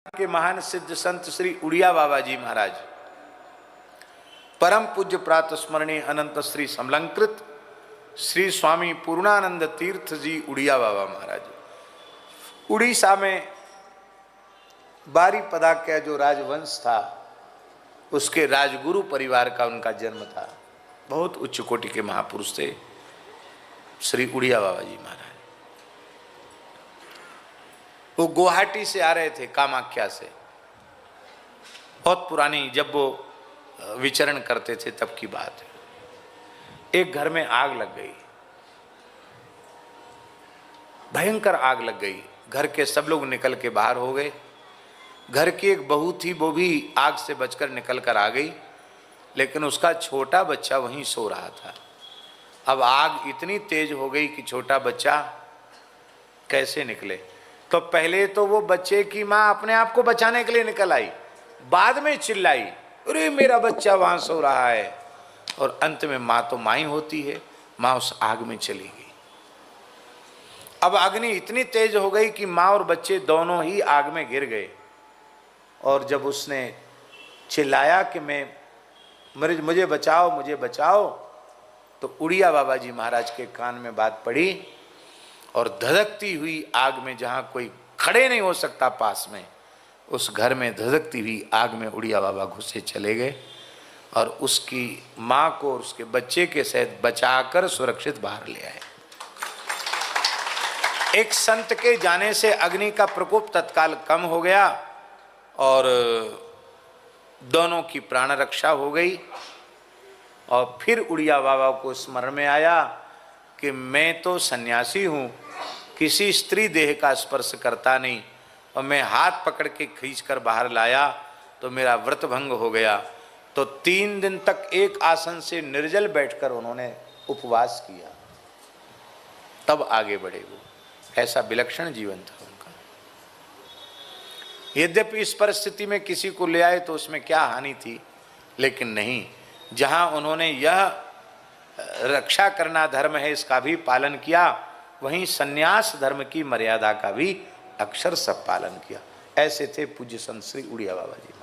के महान सिद्ध संत श्री उड़िया बाबा जी महाराज, परम पूज्य प्रातः स्मरणीय अनंत श्री समलंकृत श्री स्वामी पूर्णानंद तीर्थ जी उड़िया बाबा महाराज, उड़ीसा में बारीपदा का जो राजवंश था उसके राजगुरु परिवार का उनका जन्म था। बहुत उच्च कोटि के महापुरुष थे श्री उड़िया बाबा जी महाराज। वो गुवाहाटी से आ रहे थे, कामाख्या से, बहुत पुरानी, जब वो विचरण करते थे तब की बात है। एक घर में आग लग गई, भयंकर आग लग गई। घर के सब लोग निकल के बाहर हो गए। घर की एक बहू थी, वो भी आग से बचकर निकल कर आ गई, लेकिन उसका छोटा बच्चा वहीं सो रहा था। अब आग इतनी तेज हो गई कि छोटा बच्चा कैसे निकले। तो पहले तो वो बच्चे की माँ अपने आप को बचाने के लिए निकल आई, बाद में चिल्लाई, अरे मेरा बच्चा वहां सो रहा है। और अंत में माँ तो माँ ही होती है, माँ उस आग में चली गई। अब अग्नि इतनी तेज हो गई कि माँ और बच्चे दोनों ही आग में गिर गए। और जब उसने चिल्लाया कि मुझे बचाओ, मुझे बचाओ, तो उड़िया बाबा जी महाराज के कान में बात पड़ी और धधकती हुई आग में, जहां कोई खड़े नहीं हो सकता पास में, उस घर में धधकती हुई आग में उड़िया बाबा घुसे चले गए और उसकी माँ को और उसके बच्चे के सहित बचाकर सुरक्षित बाहर ले आए। एक संत के जाने से अग्नि का प्रकोप तत्काल कम हो गया और दोनों की प्राण रक्षा हो गई। और फिर उड़िया बाबा को स्मरण में आया कि मैं तो सन्यासी हूँ, किसी स्त्री देह का स्पर्श करता नहीं, और मैं हाथ पकड़ के खींच कर बाहर लाया तो मेरा व्रत भंग हो गया। तो 3 दिन तक एक आसन से निर्जल बैठकर उन्होंने उपवास किया, तब आगे बढ़े वो। ऐसा विलक्षण जीवन था उनका। यद्यपि इस परिस्थिति में किसी को ले आए तो उसमें क्या हानि थी, लेकिन नहीं, जहां उन्होंने यह रक्षा करना धर्म है इसका भी पालन किया, वहीं सन्यास धर्म की मर्यादा का भी अक्षर सब पालन किया। ऐसे थे पूज्य संत श्री उड़िया बाबा जी।